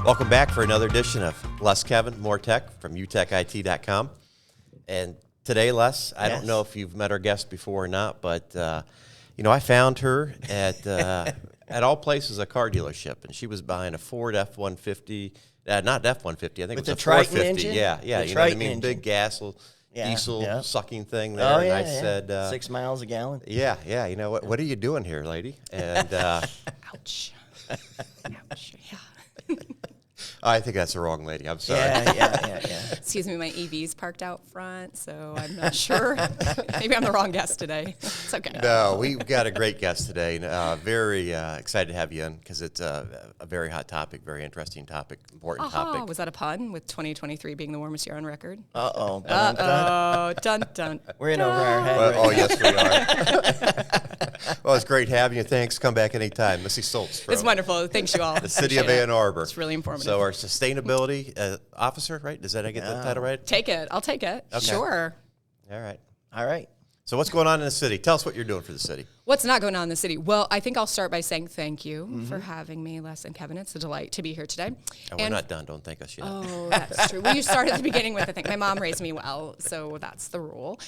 Welcome back for another edition of Les Kevin, More Tech from UTECIT.com. And today, Les, I don't know if you've met our guest before or not, but, I found her at all places, a car dealership, and she was buying a Ford F-150, not F-150, I think it was a 450. Engine? Yeah, you know what I mean? Engine. Big diesel sucking thing there. And I said... 6 miles a gallon. Yeah, you know, what are you doing here, lady? And Ouch. Ouch, yeah. I think that's the wrong lady. I'm sorry. Yeah. Excuse me, my EV's parked out front, so I'm not sure. Maybe I'm the wrong guest today. It's okay. No, we've got a great guest today. Very excited to have you in because it's a very hot topic, very interesting topic, important topic. Was that a pun with 2023 being the warmest year on record? Uh-oh. Dun. We're in over our head. Oh, yes, we are. Well, it's great having you. Thanks. Come back anytime. Missy Stults. It's wonderful. Thanks, you all. The City of Ann Arbor. It's really informative. So our sustainability officer, right? Did I get that title right? Take it. I'll take it. Okay. Sure. All right. So what's going on in the city? Tell us what you're doing for the city. What's not going on in the city? Well, I think I'll start by saying thank you for having me, Les and Kevin. It's a delight to be here today. And we're not done. Don't thank us yet. Oh, that's true. Well, you start at the beginning with the thing. My mom raised me well, so that's the rule.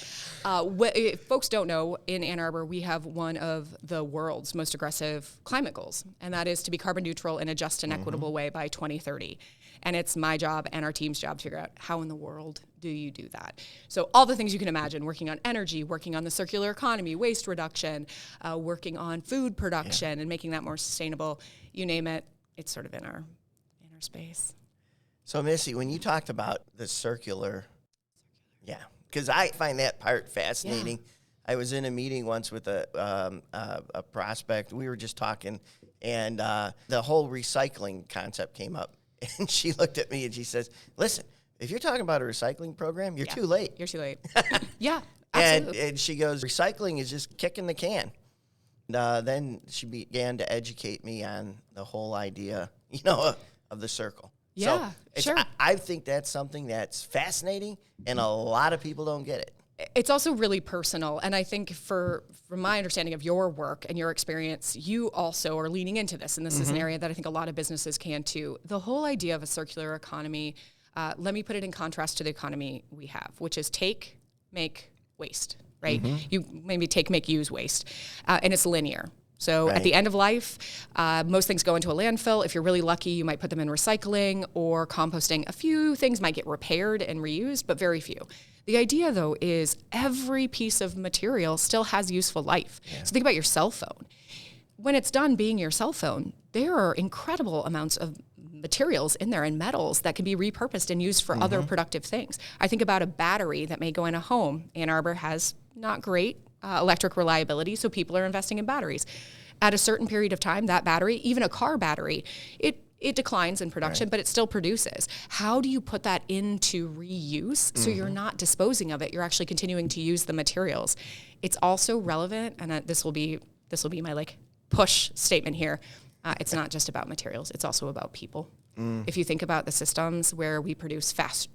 If folks don't know, in Ann Arbor, we have one of the world's most aggressive climate goals, and that is to be carbon neutral in a just and equitable way by 2030. And it's my job and our team's job to figure out how in the world do you do that. So all the things you can imagine, working on energy, working on the circular economy, waste reduction, working on food production and making that more sustainable, you name it, it's sort of in our space. So, Missy, when you talked about the circular, because I find that part fascinating. I was in a meeting once with a prospect. We were just talking, and the whole recycling concept came up. And she looked at me and she says, listen, if you're talking about a recycling program, you're too late. You're too late. Yeah, absolutely. And she goes, recycling is just kicking the can. Then she began to educate me on the whole idea, of the circle. Yeah, so sure. I think that's something that's fascinating, and a lot of people don't get it. It's also really personal, and I think from my understanding of your work and your experience, you also are leaning into this, and this is an area that I think a lot of businesses can too. The whole idea of a circular economy, let me put it in contrast to the economy we have, which is take, make, waste, right? You maybe take, make, use, waste, and it's linear. So at the end of life, most things go into a landfill. If you're really lucky, you might put them in recycling or composting. A few things might get repaired and reused, but very few. The idea, though, is every piece of material still has useful life. Yeah. So think about your cell phone. When it's done being your cell phone, there are incredible amounts of materials in there and metals that can be repurposed and used for other productive things. I think about a battery that may go in a home. Ann Arbor has not great electric reliability, so people are investing in batteries. At a certain period of time, that battery, even a car battery, it declines in production, but it still produces. How do you put that into reuse so you're not disposing of it? You're actually continuing to use the materials. It's also relevant, and this will be my push statement here. It's not just about materials; it's also about people. If you think about the systems where we produce fast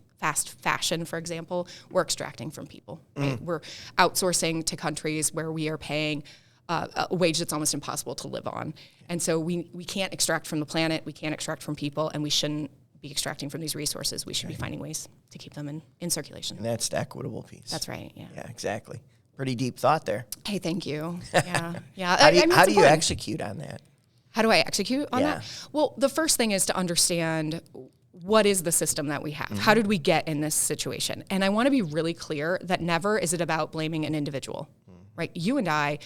fashion, for example, we're extracting from people. Right? We're outsourcing to countries where we are paying a wage that's almost impossible to live on. And so we can't extract from the planet, we can't extract from people, and we shouldn't be extracting from these resources. We should be finding ways to keep them in circulation. And that's the equitable piece. That's right, yeah. Yeah, exactly. Pretty deep thought there. Hey, thank you. Yeah. How do you execute on that? How do I execute on that? Well, the first thing is to understand what is the system that we have? How did we get in this situation? And I want to be really clear that never is it about blaming an individual, right? You and I,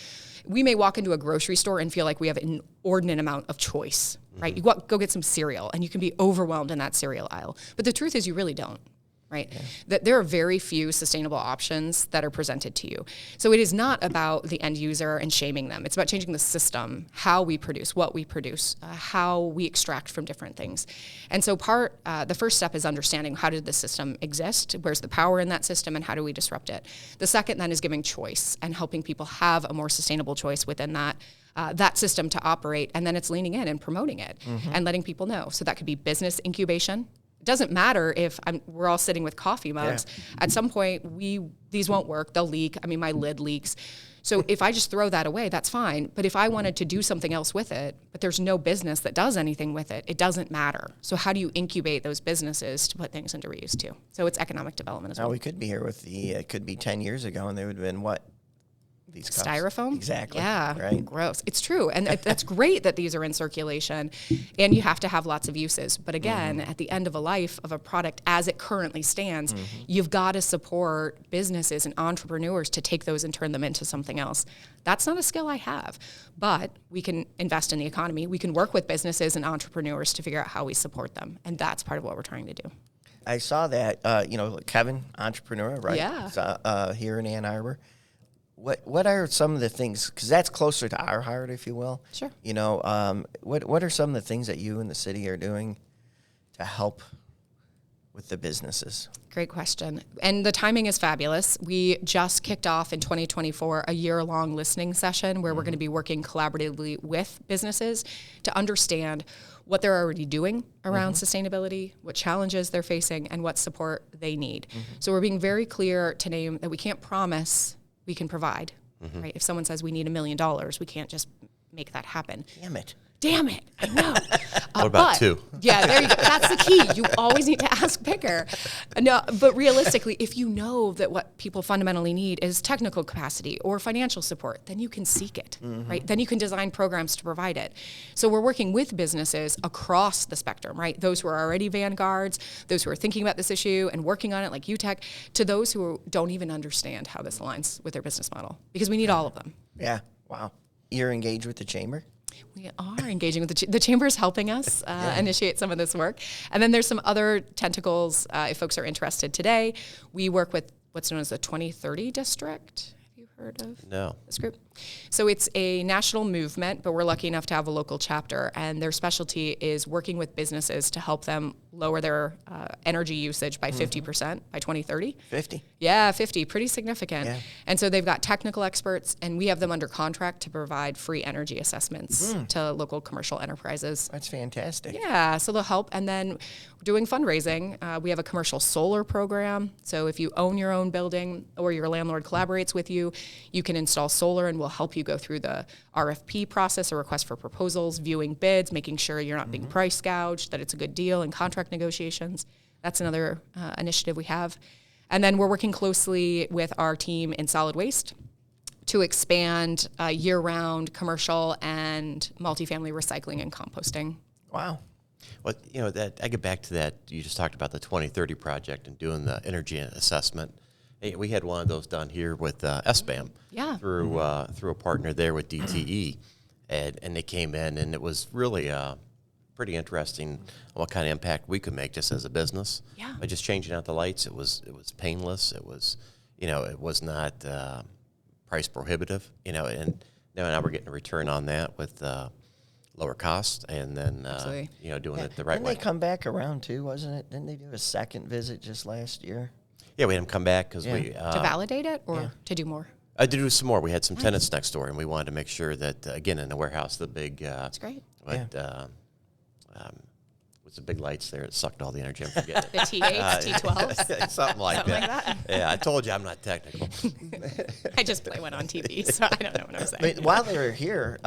we may walk into a grocery store and feel like we have an inordinate amount of choice, right? You go get some cereal and you can be overwhelmed in that cereal aisle. But the truth is you really don't. right? That there are very few sustainable options that are presented to you. So it is not about the end user and shaming them. It's about changing the system, how we produce, what we produce, how we extract from different things. And so the first step is understanding, how did the system exist? Where's the power in that system, and how do we disrupt it? The second then is giving choice and helping people have a more sustainable choice within that system to operate. And then it's leaning in and promoting it and letting people know. So that could be business incubation. Doesn't matter if we're all sitting with coffee mugs. Yeah. At some point, these won't work. They'll leak. I mean, my lid leaks. So if I just throw that away, that's fine. But if I wanted to do something else with it, but there's no business that does anything with it, it doesn't matter. So how do you incubate those businesses to put things into reuse too? So it's economic development as well. Now we could be here with it could be 10 years ago, and they would have been what? These cups. Styrofoam? Exactly. Yeah, right. Gross. It's true. And that's great that these are in circulation, and you have to have lots of uses. But again, at the end of a life of a product as it currently stands, you've got to support businesses and entrepreneurs to take those and turn them into something else. That's not a skill I have, but we can invest in the economy. We can work with businesses and entrepreneurs to figure out how we support them. And that's part of what we're trying to do. I saw that, Kevin, entrepreneur, right? Yeah. Here in Ann Arbor. What are some of the things, because that's closer to our heart, if you will. Sure. What are some of the things that you and the city are doing to help with the businesses? Great question. And the timing is fabulous. We just kicked off in 2024 a year-long listening session where we're going to be working collaboratively with businesses to understand what they're already doing around sustainability, what challenges they're facing, and what support they need. So we're being very clear to name that we can't promise we can provide, right? If someone says we need $1 million, we can't just make that happen. Damn it, I know. What about two? Yeah, there you go. That's the key. You always need to ask bigger. No, but realistically, if you know that what people fundamentally need is technical capacity or financial support, then you can seek it, right? Then you can design programs to provide it. So we're working with businesses across the spectrum, right? Those who are already vanguards, those who are thinking about this issue and working on it like UTEC, to those who don't even understand how this aligns with their business model, because we need all of them. Yeah, wow. You're engaged with the chamber? We are engaging with the chamber is helping us initiate some of this work. And then there's some other tentacles if folks are interested today. We work with what's known as the 2030 district. Have you heard of this group? So it's a national movement, but we're lucky enough to have a local chapter, and their specialty is working with businesses to help them lower their energy usage by 50% by 2030. 50? Yeah, 50, pretty significant. Yeah. And so they've got technical experts, and we have them under contract to provide free energy assessments to local commercial enterprises. That's fantastic. Yeah, so they'll help. And then doing fundraising, we have a commercial solar program. So if you own your own building or your landlord collaborates with you, you can install solar, and we'll help you go through the RFP process, or request for proposals, viewing bids, making sure you're not being price gouged, that it's a good deal, and contract negotiations. That's another initiative we have. And then we're working closely with our team in solid waste to expand year-round commercial and multifamily recycling and composting. Wow. Well, that I get back to that. You just talked about the 2030 project and doing the energy assessment. Hey, we had one of those done here with SBAM through a partner there with DTE, and they came in, and it was really pretty interesting what kind of impact we could make just as a business. Yeah. By just changing out the lights, it was painless. It was, it was not price prohibitive. And now we're getting a return on that with lower cost, and then doing it the right way. Didn't they come back around too? Wasn't it? Didn't they do a second visit just last year? Yeah, we had them come back because we to validate it or to do more. To do some more. We had some tenants next door, and we wanted to make sure that again in the warehouse, the big. That's great. What's the big lights there? It sucked all the energy. I'm forgetting. The T8s, T12s. Something like that. Yeah, I told you I'm not technical. I just play one on TV, so I don't know what I'm saying. But while they were here,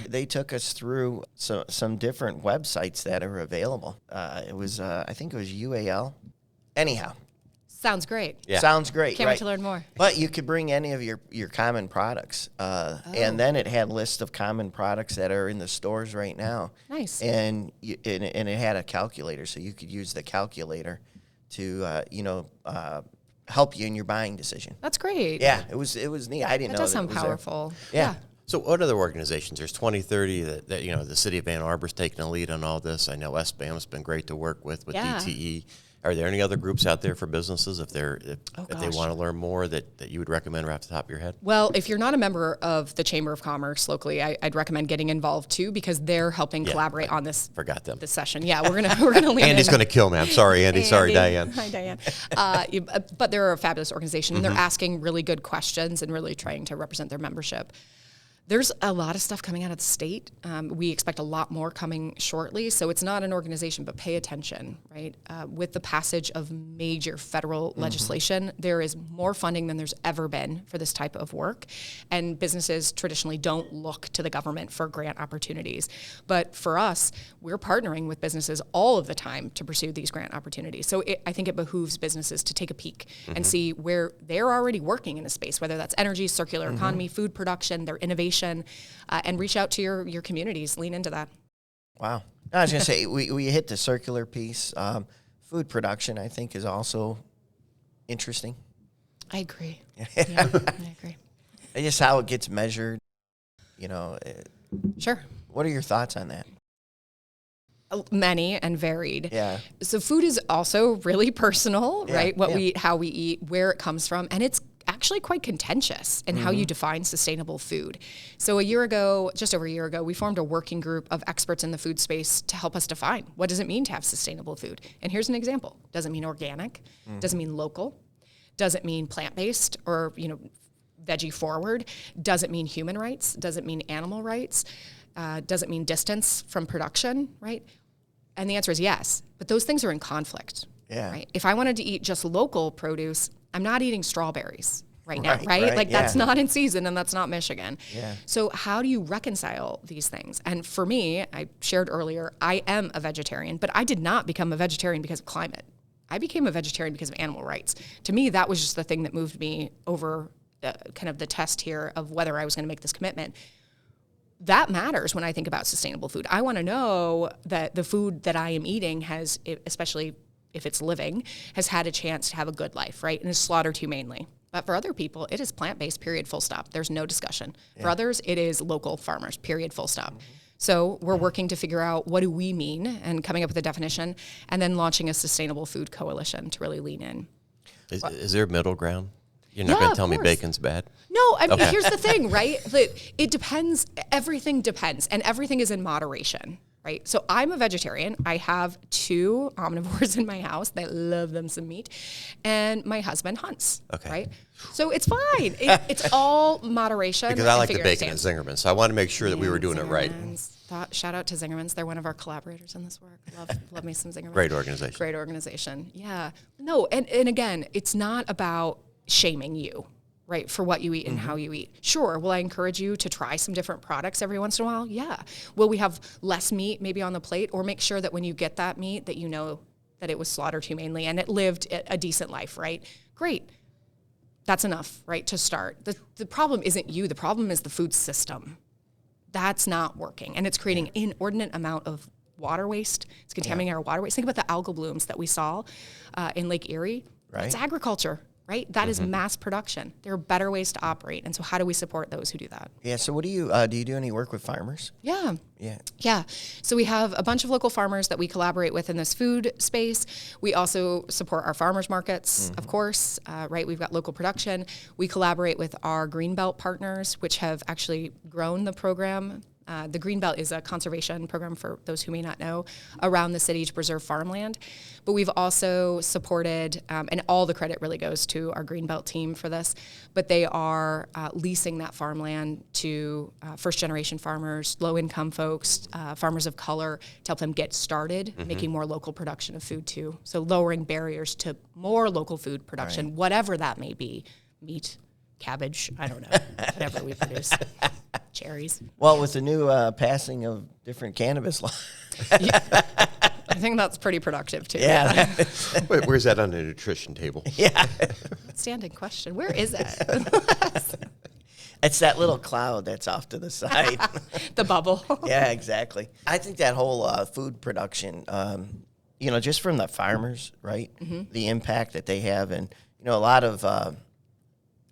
they took us through some different websites that are available. It was, I think it was UAL. Anyhow. Sounds great. Yeah. Sounds great. Can't wait to learn more. But you could bring any of your common products. And then it had a list of common products that are in the stores right now. Nice. And it had a calculator, so you could use the calculator to help you in your buying decision. That's great. Yeah, it was neat. I didn't know that does that sound powerful. Yeah. So what other organizations? There's 2030 that the City of Ann Arbor is taking a lead on all this. I know SBAM's been great to work with DTE. Are there any other groups out there for businesses if they gosh. want to learn more that you would recommend right off the top of your head? Well, if you're not a member of the Chamber of Commerce locally, I'd recommend getting involved too, because they're helping collaborate on this. Forgot them. This session. Yeah, we're gonna lean Andy's in. going to kill me. I'm sorry, Andy. Sorry, Diane. Hi, Diane. But they're a fabulous organization, and they're asking really good questions and really trying to represent their membership. There's a lot of stuff coming out of the state. We expect a lot more coming shortly. So it's not an organization, but pay attention, right? With the passage of major federal legislation, there is more funding than there's ever been for this type of work. And businesses traditionally don't look to the government for grant opportunities. But for us, we're partnering with businesses all of the time to pursue these grant opportunities. So I think it behooves businesses to take a peek and see where they're already working in a space, whether that's energy, circular economy, food production, their innovation, and reach out to your communities. Lean into that. Wow. I was going to say, we hit the circular piece. Food production, I think, is also interesting. I agree. Yeah, I agree. Just how it gets measured, Sure. What are your thoughts on that? Many and varied. Yeah. So food is also really personal, right? What we eat, how we eat, where it comes from, and it's actually quite contentious in how you define sustainable food. So just over a year ago, we formed a working group of experts in the food space to help us define what does it mean to have sustainable food. And here's an example. Does it mean organic? Does it mean local? Does it mean plant-based or, veggie forward? Does it mean human rights? Does it mean animal rights? Does it mean distance from production, right? And the answer is yes, but those things are in conflict. Yeah. Right? If I wanted to eat just local produce, I'm not eating strawberries right now, right? Like that's not in season and that's not Michigan. Yeah. So how do you reconcile these things? And for me, I shared earlier, I am a vegetarian, but I did not become a vegetarian because of climate. I became a vegetarian because of animal rights. To me, that was just the thing that moved me over kind of the test here of whether I was going to make this commitment. That matters when I think about sustainable food. I want to know that the food that I am eating has, especially if it's living, has had a chance to have a good life, right? And is slaughtered humanely. But for other people, it is plant-based, period, full stop. There's no discussion. For others, it is local farmers, period, full stop. So we're working to figure out what do we mean and coming up with a definition and then launching a sustainable food coalition to really lean in. Is there a middle ground? You're not going to tell me bacon's bad? No, I mean, here's the thing, right? It depends. Everything depends, and everything is in moderation, right? So I'm a vegetarian. I have 2 omnivores in my house that love them some meat, and my husband hunts, right? So it's fine. It's all moderation. Because I like the bacon at Zingerman, so I want to make sure that we were doing it right. Shout out to Zingerman's. They're one of our collaborators in this work. Love me some Zingerman's. Great organization. Great organization. Yeah. No, and again, it's not about shaming you, right, for what you eat and how you eat. Sure, will I encourage you to try some different products every once in a while? Yeah. Will we have less meat maybe on the plate, or make sure that when you get that meat that you know that it was slaughtered humanely and it lived a decent life, right? Great. That's enough, right, to start. The problem isn't you. The problem is the food system. That's not working, and it's creating inordinate amount of water waste. It's contaminating our water waste. Think about the algal blooms that we saw in Lake Erie. Right. It's agriculture. Right? That is mass production. There are better ways to operate. And so how do we support those who do that? Yeah. So what do you do any work with farmers? Yeah. Yeah. Yeah. So we have a bunch of local farmers that we collaborate with in this food space. We also support our farmers markets, of course, right? We've got local production. We collaborate with our Greenbelt partners, which have actually grown the program. The Greenbelt is a conservation program, for those who may not know, around the city to preserve farmland. But we've also supported, and all the credit really goes to our Greenbelt team for this, but they are leasing that farmland to first-generation farmers, low-income folks, farmers of color, to help them get started making more local production of food too. So lowering barriers to more local food production, whatever that may be, meat, cabbage, I don't know, whatever we produce. Cherries. Well, with the new passing of different cannabis laws. I think that's pretty productive, too. Yeah. Wait, where's that on the nutrition table? Yeah. Outstanding question. Where is it? It's that little cloud that's off to the side. The bubble. Yeah, exactly. I think that whole food production, just from the farmers, right? The impact that they have, and a lot of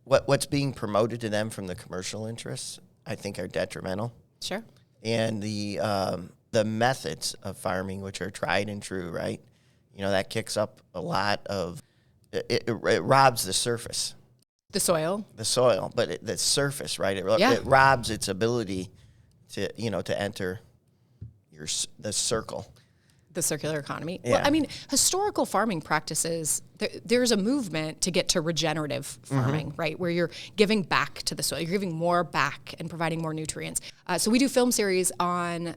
what's being promoted to them from the commercial interests, I think, are detrimental. Sure. And the methods of farming, which are tried and true, right? that kicks up a lot of, it robs the surface. The soil, But the surface, right? It robs its ability to enter the circle. the circular economy. Yeah. Well, I mean, historical farming practices, there's a movement to get to regenerative farming, right? Where you're giving back to the soil, you're giving more back and providing more nutrients. So we do film series in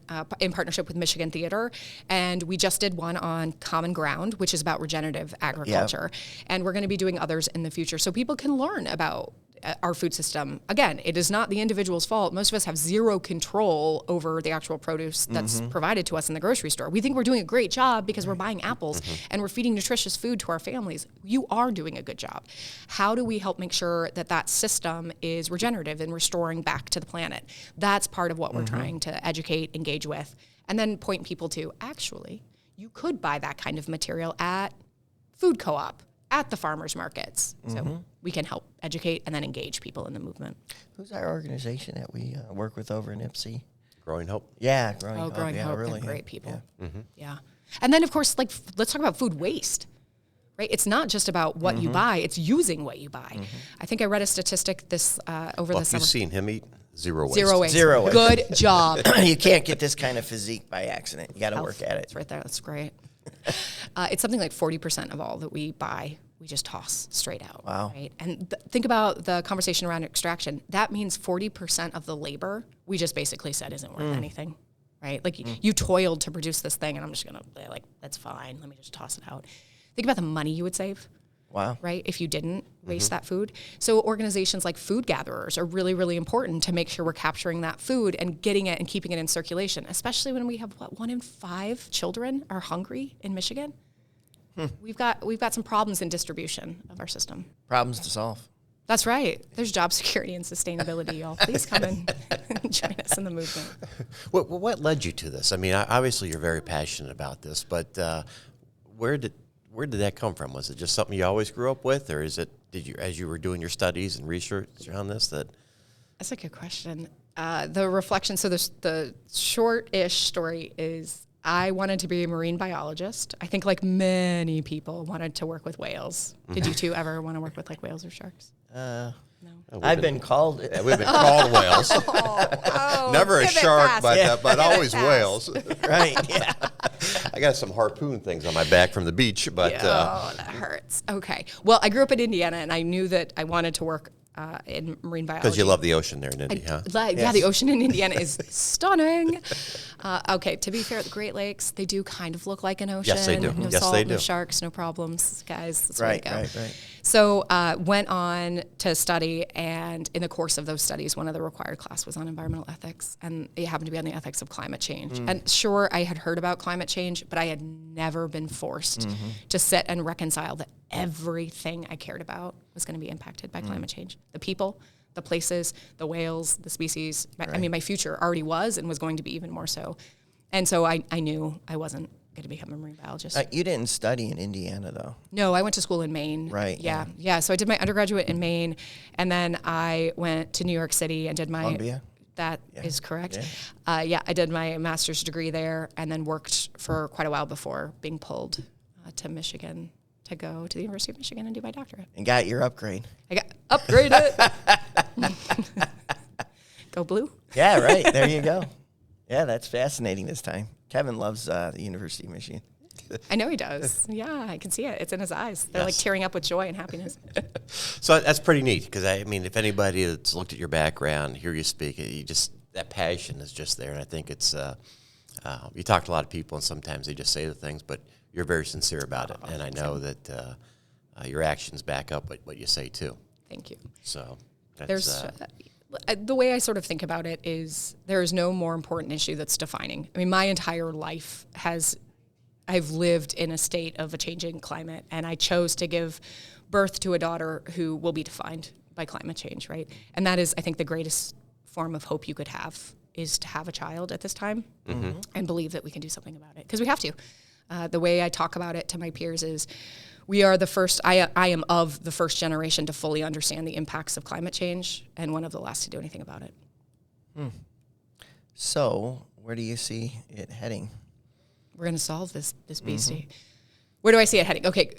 partnership with Michigan Theater, and we just did one on Common Ground, which is about regenerative agriculture. And we're going to be doing others in the future so people can learn about our food system. Again, it is not the individual's fault. Most of us have zero control over the actual produce that's provided to us in the grocery store. We think we're doing a great job because we're buying apples and we're feeding nutritious food to our families. You are doing a good job. How do we help make sure that that system is regenerative and restoring back to the planet? That's part of what we're trying to educate, engage with, and then point people to, actually, you could buy that kind of material at food co-op, at the farmers markets. So we can help educate and then engage people in the movement. Who's our organization that we work with over in Ipsy? Growing Hope. Yeah, Growing Hope. Growing Hope, really, they're great people. Yeah. Yeah. And then, of course, let's talk about food waste, right? It's not just about what you buy, it's using what you buy. I think I read a statistic over the summer. You've seen him eat zero waste. Zero waste. Zero waste. Good job. You can't get this kind of physique by accident. You got to work at it. It's right there. That's great. It's something like 40% of all that we buy, we just toss straight out. Wow. Right? And think about the conversation around extraction. That means 40% of the labor we just basically said isn't worth anything, right? Like you toiled to produce this thing, and I'm just going to, that's fine. Let me just toss it out. Think about the money you would save. Wow. Right? If you didn't waste that food. So organizations like food gatherers are really, really important to make sure we're capturing that food and getting it and keeping it in circulation, especially when we have, 1 in 5 children are hungry in Michigan. We've got some problems in distribution of our system. Problems to solve. That's right. There's job security and sustainability, y'all. Please come and join us in the movement. What led you to this? I mean, obviously you're very passionate about this, but where did that come from? Was it just something you always grew up with, or did you, as you were doing your studies and research on this, That's a good question. The reflection, so the short-ish story is I wanted to be a marine biologist. I think like many people wanted to work with whales. Did you two ever want to work with like whales or sharks? No. I've been called. Yeah, we've been called whales. Never a shark, but always whales. Right, yeah. I got some harpoon things on my back from the beach, but that hurts. Okay. Well, I grew up in Indiana, and I knew that I wanted to work in marine biology. because you love the ocean there in Indy, huh? Yeah, the ocean in Indiana is stunning. Okay, to be fair, the Great Lakes, they do kind of look like an ocean. Yes, they do. No Yes, salt, they no do. sharks, no problems, guys. That's Right, where we go. right. So went on to study, and in the course of those studies, one of the required class was on environmental ethics, and it happened to be on the ethics of climate change. And sure, I had heard about climate change, but I had never been forced to sit and reconcile that everything I cared about was going to be impacted by climate change. The people, the places, the whales, the species. I mean, my future already was and was going to be even more so. And so I knew I wasn't going to become a marine biologist. You didn't study in Indiana, though. No, I went to school in Maine. Right, Yeah. So I did my undergraduate in Maine, and then I went to New York City and did my... Columbia? That is correct. Yeah. I did my master's degree there, and then worked for quite a while before being pulled to Michigan to go to the University of Michigan and do my doctorate. And got your upgrade. I got upgraded. Go blue. Yeah, right. There you go. Yeah, that's fascinating this time. Kevin loves the University of Michigan. I know he does. Yeah, I can see it. It's in his eyes. They're like tearing up with joy and happiness. So that's pretty neat, because I mean, if anybody that's looked at your background, hear you speak, that passion is just there, and I think it's. You talk to a lot of people, and sometimes they just say the things, but you're very sincere about it, and I know that your actions back up what you say too. Thank you. So There's the way I sort of think about it is there is no more important issue that's defining. I mean, my entire life I've lived in a state of a changing climate, and I chose to give birth to a daughter who will be defined by climate change, right? And that is, I think, the greatest form of hope you could have is to have a child at this time and believe that we can do something about it, because we have to. The way I talk about it to my peers is we are the first, I am of the first generation to fully understand the impacts of climate change, and one of the last to do anything about it. So, where do you see it heading? We're going to solve this beastie. Where do I see it heading? Okay,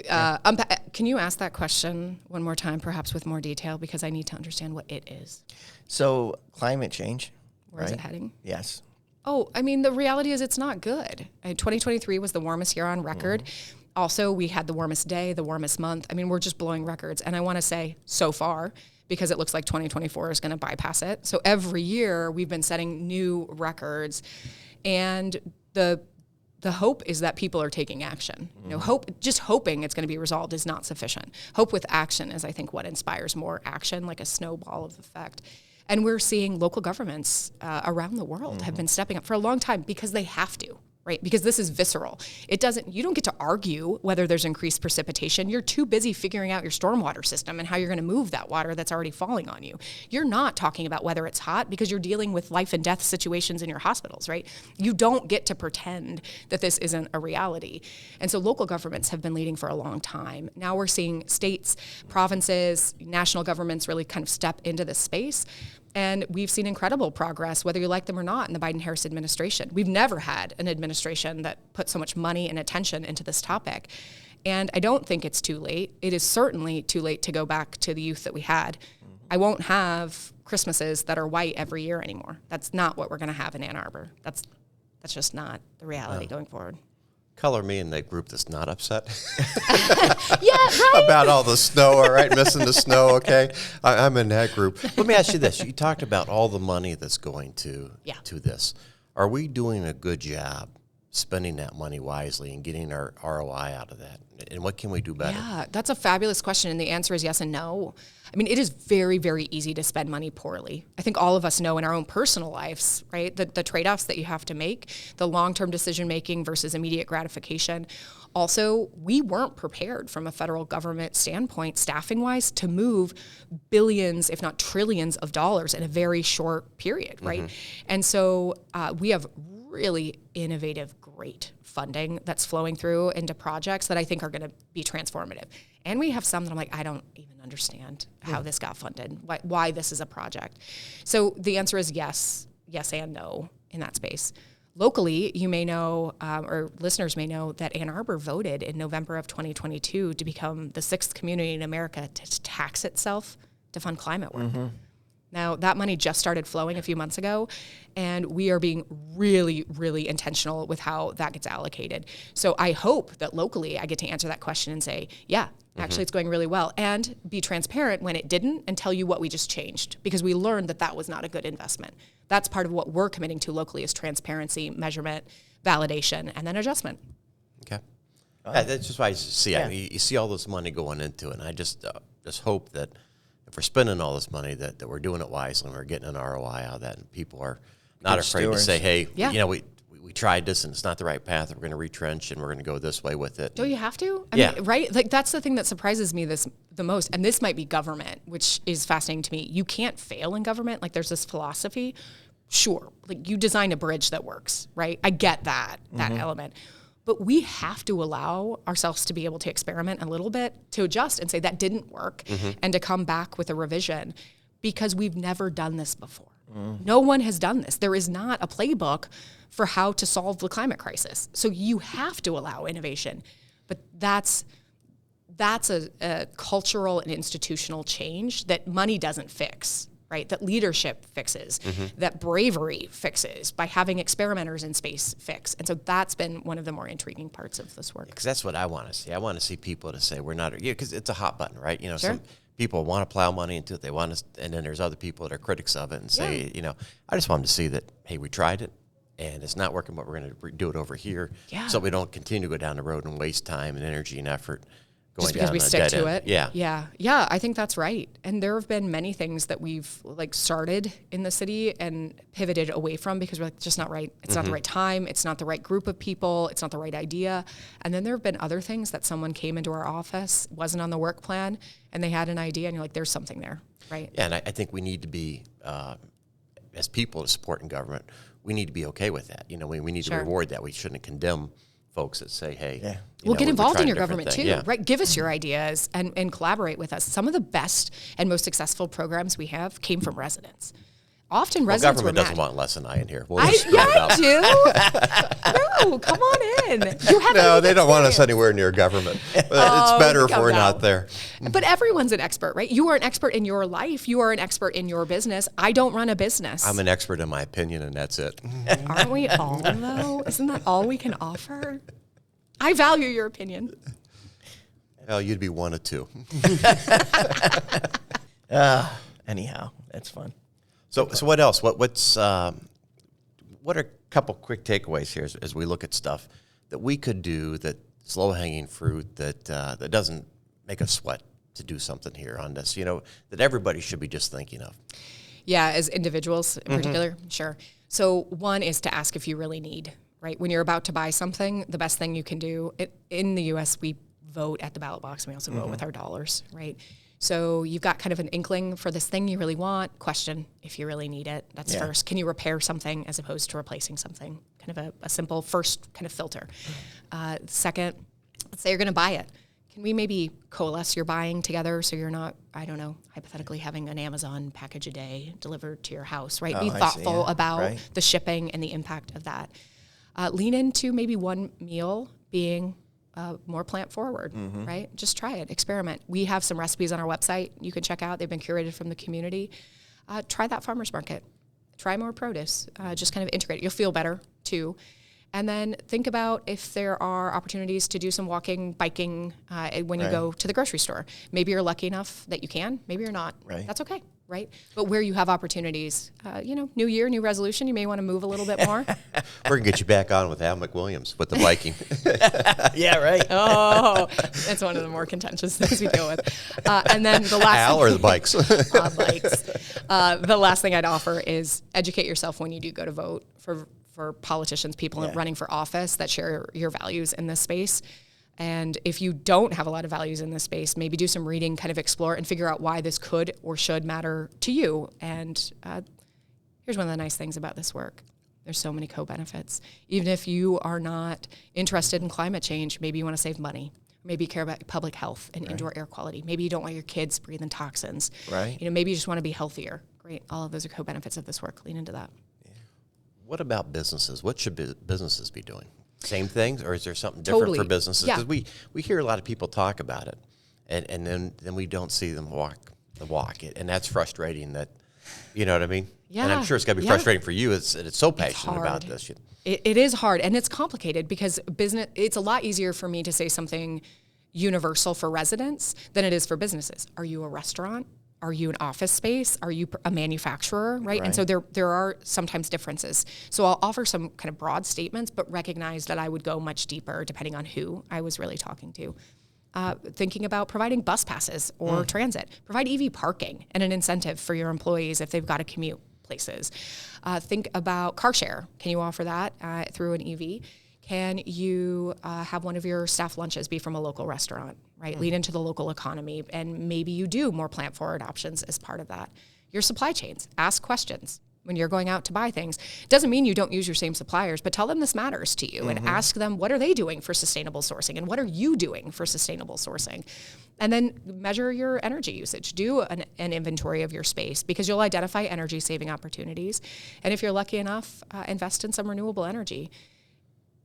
can you ask that question one more time, perhaps with more detail, because I need to understand what it is. So climate change. Where is it heading? Yes. Oh, I mean, the reality is it's not good. 2023 was the warmest year on record. Also, we had the warmest day, the warmest month. I mean, we're just blowing records. And I want to say so far, because it looks like 2024 is going to bypass it. So every year we've been setting new records. And the hope is that people are taking action. You know, just hoping it's going to be resolved is not sufficient. Hope with action is, I think, what inspires more action, like a snowball of effect. And we're seeing local governments around the world have been stepping up for a long time because they have to, right? Because this is visceral. You don't get to argue whether there's increased precipitation. You're too busy figuring out your stormwater system and how you're going to move that water that's already falling on you. You're not talking about whether it's hot because you're dealing with life and death situations in your hospitals, right? You don't get to pretend that this isn't a reality. And so local governments have been leading for a long time. Now we're seeing states, provinces, national governments really kind of step into this space. And we've seen incredible progress, whether you like them or not, in the Biden-Harris administration. We've never had an administration that put so much money and attention into this topic. And I don't think it's too late. It is certainly too late to go back to the youth that we had. I won't have Christmases that are white every year anymore. That's not what we're going to have in Ann Arbor. That's just not the reality going forward. Color me in that group that's not upset. Yeah, right. About all the snow, all right, missing the snow, okay? I'm in that group. Let me ask you this. You talked about all the money that's going to this. Are we doing a good job spending that money wisely and getting our ROI out of that? And what can we do better? Yeah, that's a fabulous question, and the answer is yes and no. I mean, it is very, very easy to spend money poorly. I think all of us know in our own personal lives, right, the trade-offs that you have to make, the long-term decision-making versus immediate gratification. Also, we weren't prepared from a federal government standpoint, staffing-wise, to move billions, if not trillions of dollars in a very short period, right? And so we have really innovative, great funding that's flowing through into projects that I think are going to be transformative. And we have some that I'm like, I don't even understand how this got funded, why this is a project. So the answer is yes and no in that space. Locally, you may know, or listeners may know, that Ann Arbor voted in November of 2022 to become the 6th community in America to tax itself to fund climate work. Now, that money just started flowing a few months ago, and we are being really, really intentional with how that gets allocated. So I hope that locally I get to answer that question and say, yeah, actually it's going really well, and be transparent when it didn't and tell you what we just changed, because we learned that that was not a good investment. That's part of what we're committing to locally is transparency, measurement, validation, and then adjustment. Okay. That's just why you see, I mean, you see all this money going into it, and I just hope that if we're spending all this money, that we're doing it wisely and we're getting an ROI out of that, and people are not afraid to say, hey, you know, we tried this and it's not the right path. We're going to retrench and we're going to go this way with it. Don't you have to? I mean, right? Like, that's the thing that surprises me the most. And this might be government, which is fascinating to me. You can't fail in government. Like, there's this philosophy. Sure. Like, you design a bridge that works, right? I get that element. But we have to allow ourselves to be able to experiment a little bit, to adjust and say that didn't work, and to come back with a revision, because we've never done this before. No one has done this. There is not a playbook for how to solve the climate crisis. So you have to allow innovation. But that's a cultural and institutional change that money doesn't fix. Right, that leadership fixes, that bravery fixes, by having experimenters in space fix. And so that's been one of the more intriguing parts of this work. Because that's what I want to see. I want to see people to say we're not, because it's a hot button, right? You know, some people want to plow money into it. They want to, and then there's other people that are critics of it and say, you know, I just want them to see that, hey, we tried it and it's not working, but we're going to do it over here, so we don't continue to go down the road and waste time and energy and effort. Just because we stick to it. Yeah, I think that's right. And there have been many things that we've started in the city and pivoted away from because we're like, just not right. It's not the right time. It's not the right group of people. It's not the right idea. And then there have been other things that someone came into our office, wasn't on the work plan, and they had an idea, and you're like, there's something there, right? Yeah, and I think we need to be, as people to support in government, we need to be okay with that. You know, we need to reward that. We shouldn't condemn folks that say, hey, get involved in your government too, right? Give us your ideas and collaborate with us. Some of the best and most successful programs we have came from residents. Often Well, residents government were doesn't mad. want less than I in here. We'll just split it I up. do. No, come on in. You have No, a they don't want us experience. anywhere near government. But it's better if come we're down. not there. But everyone's an expert, right? You are an expert in your life. You are an expert in your business. I don't run a business. I'm an expert in my opinion, and that's it. Aren't we all, though? Isn't that all we can offer? I value your opinion. Well, you'd be one of two. Anyhow, that's fun. So what else? What are a couple quick takeaways here as we look at stuff that we could do that's low-hanging fruit that doesn't make us sweat to do something here on this, that everybody should be just thinking of? Yeah, as individuals in particular, sure. So one is to ask if you really need, right? When you're about to buy something, the best thing you can do, in the U.S., we vote at the ballot box, and we also vote with our dollars, right? So you've got kind of an inkling for this thing you really want. Question if you really need it. That's first. Can you repair something as opposed to replacing something? Kind of a simple first kind of filter. Second, let's say you're going to buy it. Can we maybe coalesce your buying together so you're not, I don't know, hypothetically having an Amazon package a day delivered to your house, right? Be thoughtful about the shipping and the impact of that. Lean into maybe one meal being more plant forward, right? Just try it, experiment. We have some recipes on our website you can check out. They've been curated from the community. Try that farmer's market. Try more produce. Just kind of integrate it. You'll feel better too. And then think about if there are opportunities to do some walking, biking when you go to the grocery store. Maybe you're lucky enough that you can. Maybe you're not. Right. That's okay, right? But where you have opportunities, new year, new resolution, you may want to move a little bit more. We're going to get you back on with Al McWilliams with the biking. Yeah, right. Oh, that's one of the more contentious things we deal with. And then the last Al or the bikes? bikes. The last thing I'd offer is educate yourself when you do go to vote for politicians, people running for office that share your values in this space. And if you don't have a lot of values in this space, maybe do some reading, kind of explore and figure out why this could or should matter to you. And here's one of the nice things about this work. There's so many co-benefits. Even if you are not interested in climate change, maybe you want to save money. Maybe you care about public health and indoor air quality. Maybe you don't want your kids breathing toxins. Right. Maybe you just want to be healthier. Great. All of those are co-benefits of this work. Lean into that. What about businesses? What should businesses be doing? Same things, or is there something different for businesses? Because we hear a lot of people talk about it, and then we don't see them walk the walk. And that's frustrating. That, you know what I mean? Yeah. And I'm sure it's got to be frustrating for you. It's so passionate about hard. this. It is hard, and it's complicated because business. It's a lot easier for me to say something universal for residents than it is for businesses. Are you a restaurant? Are you an office space? Are you a manufacturer, right? And so there are sometimes differences. So I'll offer some kind of broad statements, but recognize that I would go much deeper depending on who I was really talking to. Thinking about providing bus passes or transit. Provide EV parking and an incentive for your employees if they've got to commute places. Think about car share. Can you offer that through an EV? Can you have one of your staff lunches be from a local restaurant, right? Lead into the local economy, and maybe you do more plant-forward options as part of that. Your supply chains, ask questions when you're going out to buy things. It doesn't mean you don't use your same suppliers, but tell them this matters to you and ask them what are they doing for sustainable sourcing and what are you doing for sustainable sourcing? And then measure your energy usage. Do an inventory of your space because you'll identify energy-saving opportunities. And if you're lucky enough, invest in some renewable energy.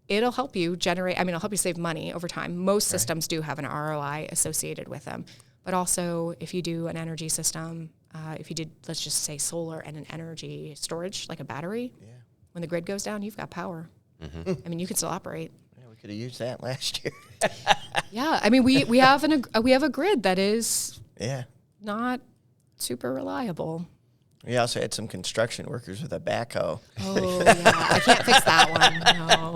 It'll help you it'll help you save money over time. Most systems do have an ROI associated with them. But also, if you do an energy system, if you did, let's just say solar and an energy storage, like a battery, when the grid goes down, you've got power. I mean, you can still operate. Yeah, we could have used that last year. Yeah, I mean, we have a grid that is not super reliable. We also had some construction workers with a backhoe. Oh, yeah. I can't fix that one. No.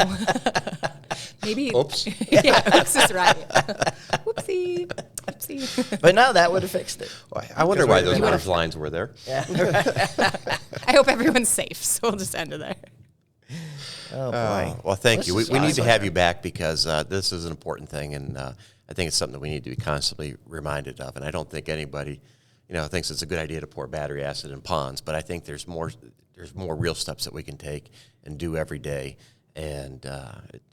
Maybe. Oops. Yeah, oops is right. Whoopsie. Whoopsie. But no, that would have fixed it. I wonder why those orange lines were there. Yeah. I hope everyone's safe, so we'll just end it there. Oh, boy. Well, thank you. This We is need to awesome. have you back because this is an important thing, and I think it's something that we need to be constantly reminded of. And I don't think anybody, thinks it's a good idea to pour battery acid in ponds, but I think there's more real steps that we can take and do every day, and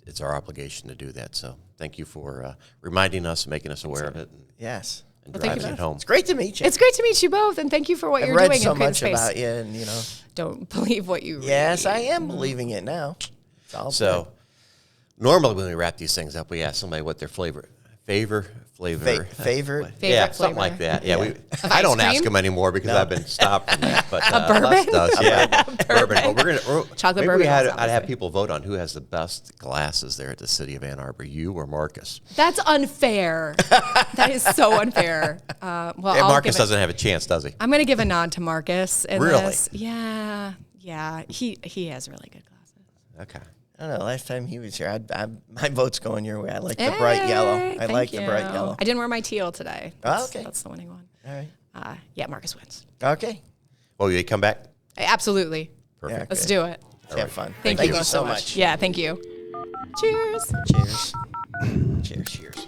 it's our obligation to do that. So thank you for reminding us, making us aware of it. Yes. and Well, thank driving you. it home. It's great to meet you. It's great to meet you both, and thank you for what I've you're read doing so in Creative much Space. about you, and Don't believe what you read. yes, I am believing it now. It's all So normally when we wrap these things up, we ask somebody what their flavor. favorite. Yeah, Favorite something like flavor. that. Yeah, I ice don't ask cream? them anymore because I've been stopped from that. But bourbon? Les does, yeah, bourbon. But Chocolate maybe bourbon I'd also, have obviously. people vote on who has the best glasses there at the City of Ann Arbor, you or Marcus. That's unfair. That is so unfair. Well, And I'll Marcus give doesn't have a chance, does he? I'm going to give a nod to Marcus in Really? this. Yeah. He has really good glasses. Okay. I don't know. Last time he was here, my vote's going your way. I like the bright yellow. I Thank like the you. bright yellow. I didn't wear my teal today. Oh, okay. That's the winning one. All right. Yeah, Marcus wins. Okay. Well, will you come back? Absolutely. Perfect. Yeah, Let's good. do it. Have fun. Thank you both so much. Yeah, thank you. Cheers. Cheers. Cheers. Cheers.